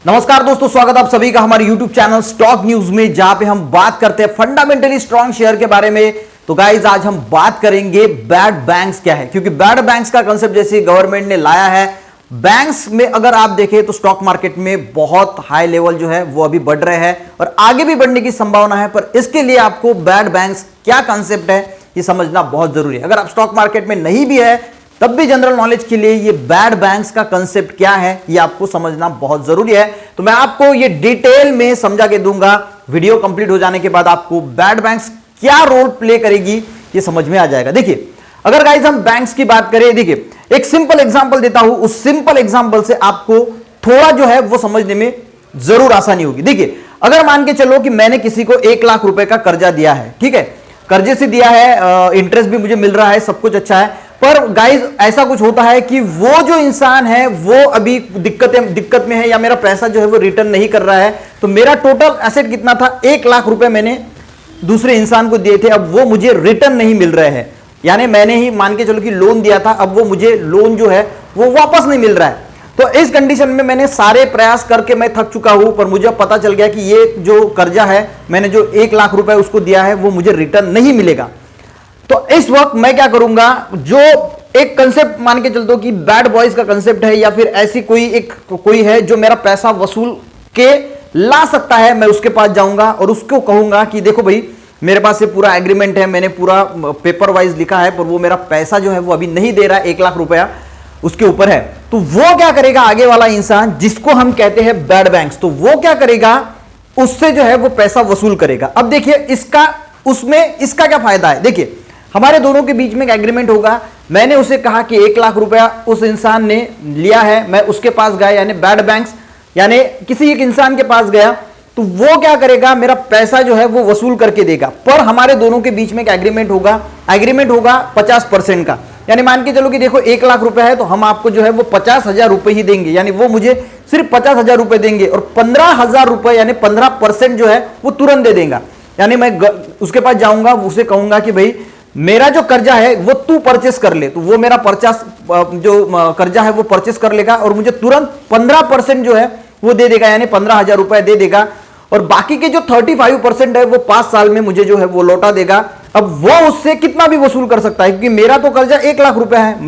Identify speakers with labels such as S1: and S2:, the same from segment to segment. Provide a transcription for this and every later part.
S1: नमस्कार दोस्तों, स्वागत आप सभी का हमारे YouTube चैनल स्टॉक न्यूज में, जहां पे हम बात करते हैं फंडामेंटली स्ट्रॉन्ग शेयर के बारे में। तो गाइज आज हम बात करेंगे बैड बैंक्स क्या है, क्योंकि बैड बैंक्स का कंसेप्ट जैसे गवर्नमेंट ने लाया है, बैंक्स में अगर आप देखें तो स्टॉक मार्केट में बहुत हाई लेवल जो है वो अभी बढ़ रहे हैं और आगे भी बढ़ने की संभावना है। पर इसके लिए आपको बैड बैंक्स क्या कंसेप्ट है ये समझना बहुत जरूरी है। अगर आप स्टॉक मार्केट में नहीं भी है तब भी जनरल नॉलेज के लिए ये बैड बैंक्स का कंसेप्ट क्या है ये आपको समझना बहुत जरूरी है। तो मैं आपको ये डिटेल में समझा के दूंगा। वीडियो कंप्लीट हो जाने के बाद आपको बैड बैंक्स क्या रोल प्ले करेगी ये समझ में आ जाएगा। देखिए, अगर गाइस हम बैंक्स की बात करें, देखिए एक सिंपल एग्जांपल देता हूं, उस सिंपल एग्जांपल से आपको थोड़ा जो है वो समझने में जरूर आसानी होगी। देखिए, अगर मान के चलो कि मैंने किसी को 1 लाख रुपए का कर्जा दिया है, ठीक है, कर्जे से दिया है, इंटरेस्ट भी मुझे मिल रहा है, सब कुछ अच्छा है। पर गाइज ऐसा कुछ होता है कि वो जो इंसान है वो अभी दिक्कत में है या मेरा पैसा जो है वो रिटर्न नहीं कर रहा है। तो मेरा टोटल एसेट कितना था, 1 लाख रुपए मैंने दूसरे इंसान को दिए थे, अब वो मुझे रिटर्न नहीं मिल रहे हैं। यानी मैंने ही मान के चलो कि लोन दिया था, अब वो मुझे लोन जो है वो वापस नहीं मिल रहा है। तो इस कंडीशन में मैंने सारे प्रयास करके मैं थक चुका हूं, पर मुझे पता चल गया कि ये जो कर्जा है, मैंने जो 1 लाख रुपए उसको दिया है वो मुझे रिटर्न नहीं मिलेगा। तो इस वक्त मैं क्या करूंगा, जो एक कंसेप्ट मान के चलते हो कि बैड बॉयज का कंसेप्ट है या फिर ऐसी कोई है जो मेरा पैसा वसूल के ला सकता है, मैं उसके पास जाऊंगा और उसको कहूंगा कि देखो भाई, मेरे पास से पूरा एग्रीमेंट है, मैंने पूरा पेपर वाइज लिखा है, पर वो मेरा पैसा जो है वो अभी नहीं दे रहा है, 1 लाख रुपया उसके ऊपर है। तो वो क्या करेगा, आगे वाला इंसान जिसको हम कहते हैं बैड बैंक्स, तो वो क्या करेगा, उससे जो है वो पैसा वसूल करेगा। अब देखिए इसका क्या फायदा है। देखिए, हमारे दोनों के बीच में एक एग्रीमेंट होगा, मैंने उसे कहा कि 1 लाख रुपया उस इंसान ने लिया है, मैं उसके पास गया, यानी बैड बैंक्स यानी किसी एक इंसान के पास गया, तो वो क्या करेगा, मेरा पैसा जो है वो वसूल करके देगा। पर हमारे दोनों के बीच में एक एग्रीमेंट होगा 50% का। यानी मान के चलो कि देखो 1 लाख रुपया है तो हम आपको जो है वो 50,000 रुपए ही देंगे, यानी वो मुझे सिर्फ 50,000 रुपए देंगे और 15,000 रुपए यानी 15% जो है वो तुरंत दे देगा। यानी मैं उसके पास जाऊंगा, उसे कहूंगा कि भाई मेरा जो कर्जा है वो तू परचेस कर ले, तो वो मेरा जो कर्जा है वो परचेस कर लेगा और मुझे तुरंत 15% जो है वो दे देगा, यानी 15,000 रुपए दे देगा। और बाकी के जो 35% है वो 5 साल में मुझे जो है वो लौटा देगा। अब वो उससे कितना भी वसूल कर सकता है, क्योंकि मेरा तो कर्जा 1 लाख रुपए है,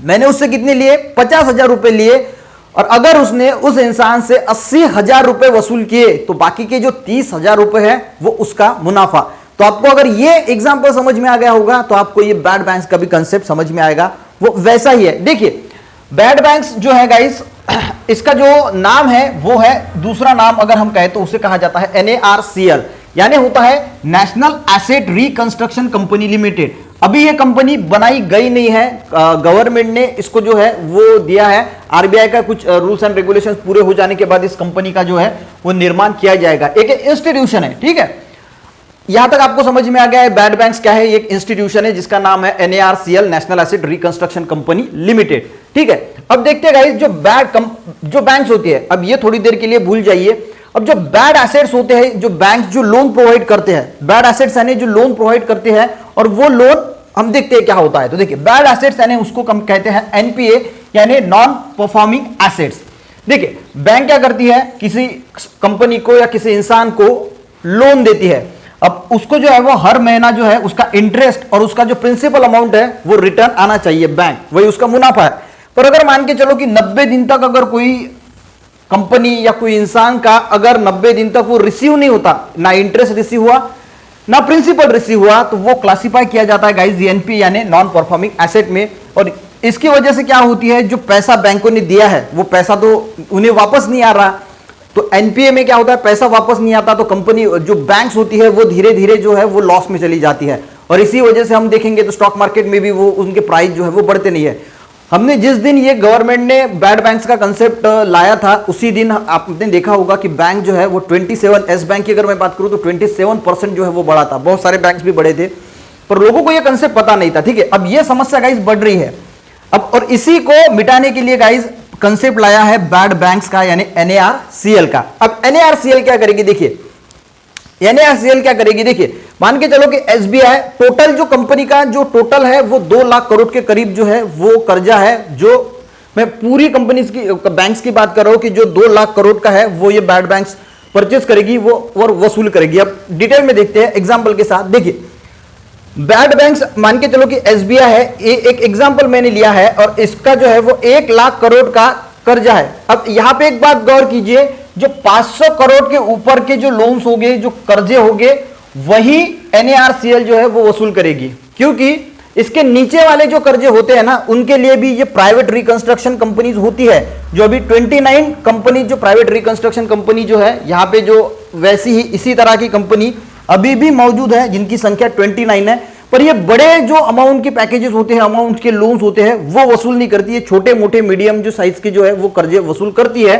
S1: मैंने उससे कितने लिए, 50,000 रुपए लिए, और अगर उसने उस इंसान से 80,000 रुपए वसूल किए तो बाकी के जो 30,000 रुपए है वो उसका मुनाफा। तो आपको अगर ये एग्जांपल समझ में आ गया होगा तो आपको ये बैड बैंक्स का भी कंसेप्ट समझ में आएगा, वो वैसा ही है। देखिए, बैड बैंक्स जो है गाइस, इसका जो नाम है वो है, दूसरा नाम अगर हम कहें तो उसे कहा जाता है NARCL, यानी होता है national asset reconstruction company limited. अभी ये कंपनी बनाई गई नहीं है, गवर्नमेंट ने इसको जो है वो दिया है, RBI का कुछ रूल्स एंड रेगुलेशंस पूरे हो जाने के बाद इस कंपनी का जो है वो निर्माण किया जाएगा। एक इंस्टीट्यूशन है, ठीक है, यहां तक आपको समझ में आ गया है बैड बैंक्स क्या है। एक इंस्टीट्यूशन है जिसका नाम है NARCL, national asset reconstruction company limited, ठीक है। अब देखते हैं गाइस, जो बैंक्स होती है, अब ये थोड़ी देर के लिए भूल जाइए। अब जो बैड एसेट्स होते हैं, जो बैंक जो लोन प्रोवाइड करते हैं, बैड एसेट्स यानी जो लोन प्रोवाइड करते हैं, और वो लोन हम देखते हैं क्या होता है। तो देखिए, बैड एसेट्स यानी उसको हम कहते हैं NPA, यानी नॉन परफॉर्मिंग एसेट्स। देखिए, बैंक क्या करती है, किसी कंपनी को या किसी इंसान को लोन देती है, अब उसको जो है वो हर महीना जो है उसका इंटरेस्ट और उसका जो प्रिंसिपल अमाउंट है वो रिटर्न आना चाहिए बैंक, वही उसका मुनाफा है। पर अगर मान के चलो कि 90 दिन तक अगर कोई कंपनी या कोई इंसान का अगर 90 दिन तक वो रिसीव नहीं होता, ना इंटरेस्ट रिसीव हुआ ना प्रिंसिपल रिसीव हुआ, तो वो क्लासिफाई किया जाता है गाइस NPA यानी नॉन परफॉर्मिंग एसेट में। और इसकी वजह से क्या होती है, जो पैसा बैंकों ने दिया है वो पैसा तो उन्हें वापस नहीं आ रहा। तो NPA में क्या होता है, पैसा वापस नहीं आता, तो कंपनी जो बैंक्स होती है वो धीरे धीरे जो है वो लॉस में चली जाती है। और इसी वजह से हम देखेंगे तो स्टॉक मार्केट में भी वो उनके प्राइस जो है वो बढ़ते नहीं है। हमने जिस दिन ये गवर्नमेंट ने बैड बैंक्स का कंसेप्ट लाया था, उसी दिन आपने देखा होगा कि बैंक जो है वो 27, एस बैंक की अगर मैं बात करूं तो 27% जो है वो बढ़ा था। बहुत सारे बैंक्स भी बढ़े थे, पर लोगों को ये कंसेप्ट पता नहीं था, ठीक है। अब ये समस्या गाइस बढ़ रही है अब, और इसी को मिटाने के लिए गाइस कंसेप्ट लाया है बैड बैंक्स का, यानी NARCL का। अब NARCL क्या करेगी, देखिए NARCL क्या करेगी, देखिए मान के चलो कि SBI टोटल जो कंपनी का जो टोटल है वो 2 लाख करोड़ के करीब जो है वो कर्जा है, जो मैं पूरी कंपनीज की बैंक्स की बात कर रहा हूं कि जो 2 लाख करोड़ का है वो ये बैड बैंक्स परचेस करेगी वो और वसूल करेगी। अब डिटेल में देखते हैं एग्जांपल के साथ। देखिए बैड बैंक्स मान के चलो कि एसबीआई है, एक एग्जांपल मैंने लिया है और इसका जो है वो 1 लाख करोड़ का कर्जा है। अब यहां पे एक बात गौर कीजिए, जो 500 करोड़ के ऊपर के जो लोन्स हो गए, जो कर्जे हो गए, वही एनएआरसीएल जो है वो वसूल करेगी, क्योंकि इसके नीचे वाले जो कर्जे होते हैं ना उनके लिए भी ये प्राइवेट रिकंस्ट्रक्शन कंपनीज होती है। जो अभी 29 कंपनी जो प्राइवेट रिकंस्ट्रक्शन कंपनी जो है यहां पे जो वैसी ही इसी तरह की कंपनी अभी भी मौजूद है जिनकी संख्या 29 है, पर ये बड़े जो अमाउंट के पैकेजेस होते हैं, अमाउंट के लोन्स होते हैं वो वसूल नहीं करती है। छोटे मोटे मीडियम जो साइज के जो है वो कर्जे वसूल करती है,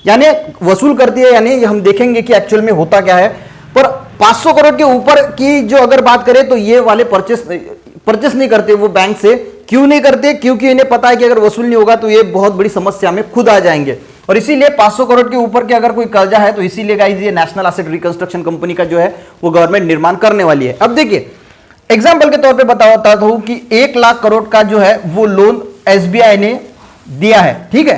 S1: यानी वसूल करती है, यानी हम देखेंगे कि एक्चुअल में होता क्या है। पर 500 करोड़ के ऊपर की जो अगर बात करें तो ये वाले परचेस नहीं करते वो बैंक से। क्यों नहीं करते? क्योंकि इन्हें पता है कि अगर वसूल नहीं होगा तो ये बहुत बड़ी समस्या में खुद आ जाएंगे, और इसीलिए 500 करोड़ के ऊपर के अगर कोई कर्जा है तो इसीलिए गाइस ये नेशनल एसेट रिकंस्ट्रक्शन कंपनी का जो है वो गवर्नमेंट निर्माण करने वाली है। अब देखिए एग्जांपल के तौर पे बताता हूं कि 1 लाख करोड़ का जो है वो लोन एसबीआई ने दिया है, ठीक है।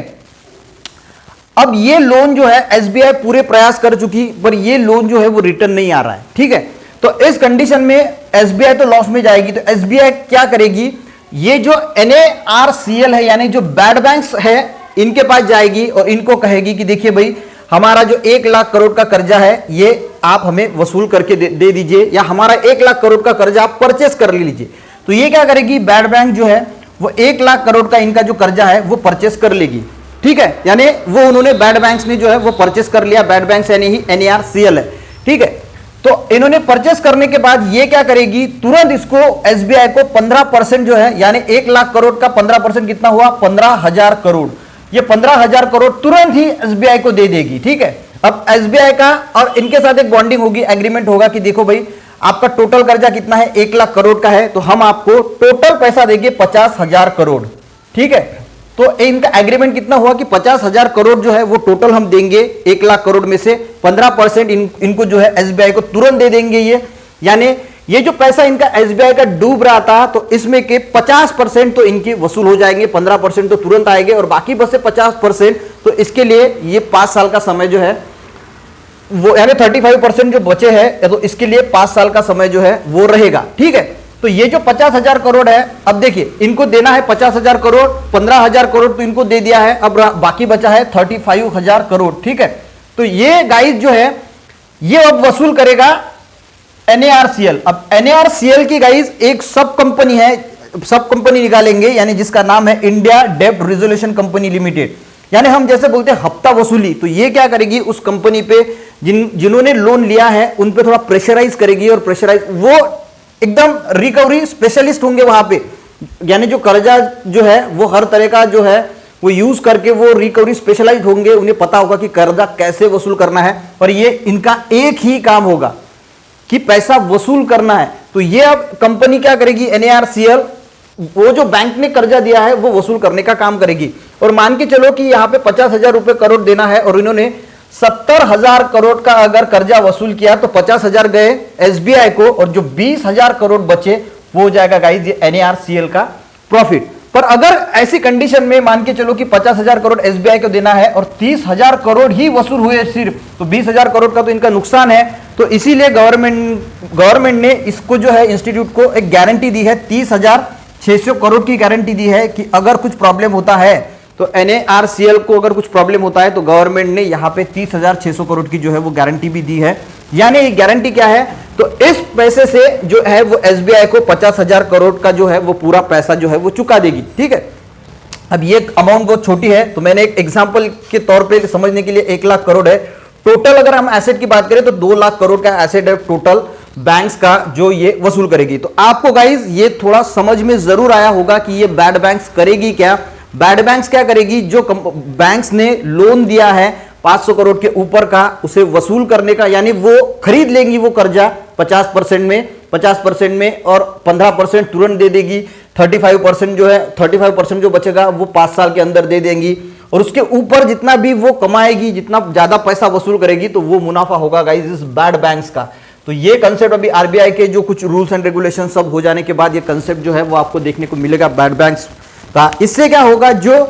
S1: अब ये लोन जो है एसबीआई पूरे प्रयास कर चुकी, पर ये लोन जो है वो रिटर्न नहीं आ रहा है, ठीक है। तो इस कंडीशन में एसबीआई तो लॉस में जाएगी, तो एसबीआई क्या करेगी, ये जो एनएआरसीएल है यानी जो बैड बैंक्स है इनके पास जाएगी और इनको कहेगी कि देखिए भाई हमारा जो 1 लाख करोड़ का कर्जा है ये आप हमें वसूल करके दे दीजिए, या हमारा 1 लाख करोड़ का कर्जा आप परचेस कर लीजिए। तो ये क्या करेगी, बैड बैंक जो है वो 1 लाख करोड़ का इनका जो कर्जा है वो परचेस कर लेगी, ठीक है। यानी वो उन्होंने बैड बैंक्स ने जो है वो परचेस कर लिया, बैड बैंक्स यानी ही एनएआरसीएल है, ठीक है। तो इन्होंने परचेस करने के बाद ये क्या करेगी, तुरंत इसको एसबीआई को 15% जो है, यानी 1 लाख करोड़ का 15% कितना हुआ, 15,000 करोड़। ये 15,000 करोड़ तुरंत ही एसबीआई को दे देगी, ठीक है। अब एसबीआई का और इनके साथ एक बॉन्डिंग होगी, एग्रीमेंट होगा कि देखो भाई आपका टोटल कर्जा कितना है, 1 लाख करोड़ का है, तो हम आपको टोटल पैसा देंगे 50,000 करोड़, ठीक है। तो इनका एग्रीमेंट कितना हुआ कि 50,000 करोड़ जो है वो टोटल हम देंगे, 1 लाख करोड़ में से 15% इनको जो है एसबीआई को तुरंत दे देंगे ये। यानी ये जो पैसा इनका एसबीआई का डूब रहा था तो इसमें के 50% तो इनके वसूल हो जाएंगे, 15% तो तुरंत आएंगे और बाकी बसे 50%। तो इसके लिए ये 5 साल का समय जो है वो, यानी 35% जो बचे हैं, तो इसके लिए 5 साल का समय जो है वो रहेगा, ठीक है। तो ये जो 50,000 करोड़ है, अब देखिए इनको देना है 50,000 करोड़, 15,000 करोड़ तो इनको दे दिया है, अब बाकी बचा है 35,000 करोड़, ठीक है। तो ये गाइस जो है ये अब वसूल करेगा एनएआरसीएल। अब एनएआरसीएल की गाइस एक सब कंपनी है, सब कंपनी निकालेंगे, यानी जिसका नाम है इंडिया डेब्ट रिजोल्यूशन कंपनी लिमिटेड, यानी हम जैसे बोलते हैं हफ्ता वसूली। तो ये क्या करेगी, उस कंपनी पे जिन्होंने लोन लिया है उन पे थोड़ा प्रेशराइज करेगी, और प्रेशराइज वो एकदम रिकवरी स्पेशलिस्ट होंगे वहां पे, यानी जो कर्जा जो है वो हर तरह का जो है वो यूज करके वो रिकवरी स्पेशलाइज्ड होंगे, उन्हें पता होगा कि कर्जा कैसे वसूल करना है, और ये इनका एक ही काम होगा कि पैसा वसूल करना है। तो ये अब कंपनी क्या करेगी, एनएआरसीएल, वो जो बैंक ने कर्जा दिया है वो वसूल करने का काम करेगी। और मान के चलो कि यहां पे 50,000 रुपए करोड़ देना है और इन्होंने 70,000 करोड़ का अगर कर्जा वसूल किया तो 50,000 गए एसबीआई को, और जो 20,000 करोड़ बचे वो हो जाएगा गाइस ये एनएआरसीएल का प्रॉफिट। पर अगर ऐसी कंडीशन में मान के चलो कि 50,000 करोड़ एसबीआई को देना है और 30,000 करोड़ ही वसूल हुए सिर्फ, तो 20,000 करोड़ का तो इनका नुकसान है। तो इसीलिए गवर्नमेंट ने इसको जो है इंस्टीट्यूट को एक गारंटी दी है, 30,600 करोड़ की गारंटी दी है कि अगर कुछ प्रॉब्लम होता है तो एनएआरसीएल को अगर कुछ प्रॉब्लम होता है तो गवर्नमेंट ने यहां पे 30,600 करोड़ की जो है वो गारंटी भी दी है। यानी ये गारंटी क्या है, तो इस पैसे से जो है वो एसबीआई को 50,000 करोड़ का जो है वो पूरा पैसा जो है वो चुका देगी, ठीक है। अब ये अमाउंट बहुत छोटी है, तो मैंने एक एग्जांपल के तौर पे समझने के लिए 1 लाख करोड़ है टोटल। अगर हम एसेट की बात करें तो 2 लाख करोड़ का एसेट है टोटल बैंक्स का जो ये वसूल करेगी। तो आपको गाइज ये थोड़ा समझ में जरूर आया होगा कि ये बैड बैंक्स करेगी क्या। बैड बैंक्स क्या करेगी, जो बैंक्स ने लोन दिया है 500 करोड़ के ऊपर का उसे वसूल करने का, यानी वो खरीद लेंगी वो कर्जा 50% में और 15% तुरंत दे देगी। 35% जो है 35% जो बचेगा वो 5 साल के अंदर दे देंगी, और उसके ऊपर जितना भी वो कमाएगी, जितना ज्यादा पैसा वसूल करेगी तो वो मुनाफा होगा गाइस इस बैड बैंक्स का। तो ये कंसेप्ट अभी आरबीआई के जो कुछ रूल्स एंड रेगुलेशन सब हो जाने के बाद ये कंसेप्ट जो है वो आपको देखने को मिलेगा बैड बैंक्स का। इससे क्या होगा, जो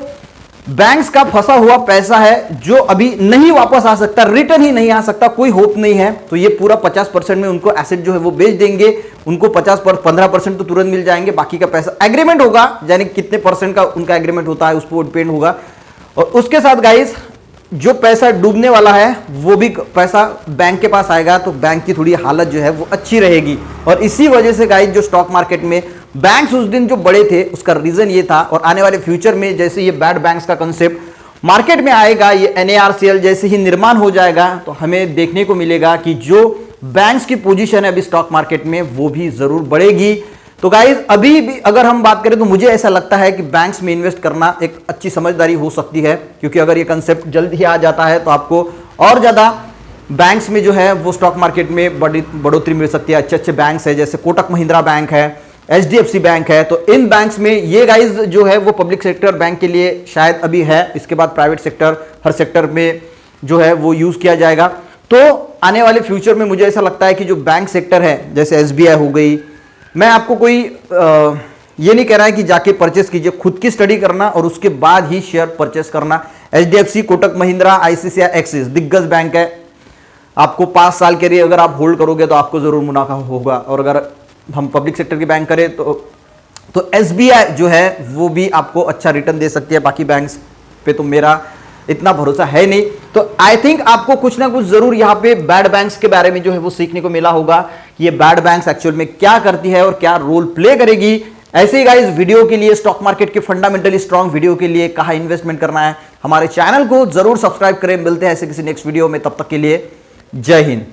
S1: बैंक्स का फंसा हुआ पैसा है जो अभी नहीं वापस आ सकता, रिटर्न ही नहीं आ सकता, कोई होप नहीं है, तो ये पूरा 50% में उनको एसेट जो है वो बेच देंगे। उनको 15% तो तुरंत मिल जाएंगे, बाकी का पैसा एग्रीमेंट होगा, यानी कितने परसेंट का उनका एग्रीमेंट होता है उस पर डिपेंड होगा। और उसके साथ गाइस जो पैसा डूबने वाला है वो भी पैसा बैंक के पास आएगा, तो बैंक की थोड़ी हालत जो है वो अच्छी रहेगी। और इसी वजह से गाइस जो स्टॉक मार्केट में बैंक्स उस दिन जो बड़े थे उसका रीजन ये था। और आने वाले फ्यूचर में जैसे ये बैड बैंक्स का कंसेप्ट मार्केट में आएगा, ये NARCL जैसे ही निर्माण हो जाएगा, तो हमें देखने को मिलेगा कि जो बैंक्स की पोजीशन है अभी स्टॉक मार्केट में वो भी जरूर बढ़ेगी। तो गाइस अभी भी अगर हम बात करें तो मुझे ऐसा लगता है कि बैंक्स में इन्वेस्ट करना एक अच्छी समझदारी हो सकती है, क्योंकि अगर ये कंसेप्ट जल्द ही आ जाता है तो आपको और ज्यादा बैंक्स में जो है वो स्टॉक मार्केट में बढ़ोतरी मिल सकती है। अच्छे अच्छे बैंक्स है, जैसे कोटक महिंद्रा बैंक है, HDFC बैंक है, तो इन बैंक्स में ये गाइस जो है वो पब्लिक सेक्टर बैंक के लिए शायद अभी है, इसके बाद प्राइवेट सेक्टर हर सेक्टर में जो है वो यूज किया जाएगा। तो आने वाले फ्यूचर में मुझे ऐसा लगता है कि जो बैंक सेक्टर है जैसे SBI हो गई, मैं आपको कोई ये नहीं कह रहा है कि जाके परचेस कीजिए, खुद की स्टडी करना और उसके बाद ही शेयर परचेस करना। HDFC, Kotak Mahindra, ICICI, axis दिग्गज बैंक है, आपको 5 साल के लिए अगर आप होल्ड करोगे तो आपको जरूर मुनाफा होगा। और अगर हम पब्लिक सेक्टर की बैंक करें तो SBI जो है वो भी आपको अच्छा रिटर्न दे सकती है, बाकी बैंक्स पे तो मेरा इतना भरोसा है नहीं। तो आई थिंक आपको कुछ ना कुछ जरूर यहां पे बैड बैंक्स के बारे में जो है वो सीखने को मिला होगा कि ये बैड बैंक्स एक्चुअल में क्या करती है और क्या रोल प्ले करेगी। ऐसे ही गाइस वीडियो के लिए, स्टॉक मार्केट के फंडामेंटली स्ट्रांग वीडियो के लिए, कहां इन्वेस्टमेंट करना है, हमारे चैनल को जरूर सब्सक्राइब करें। मिलते हैं ऐसे किसी नेक्स्ट वीडियो में, तब तक के लिए जय हिंद।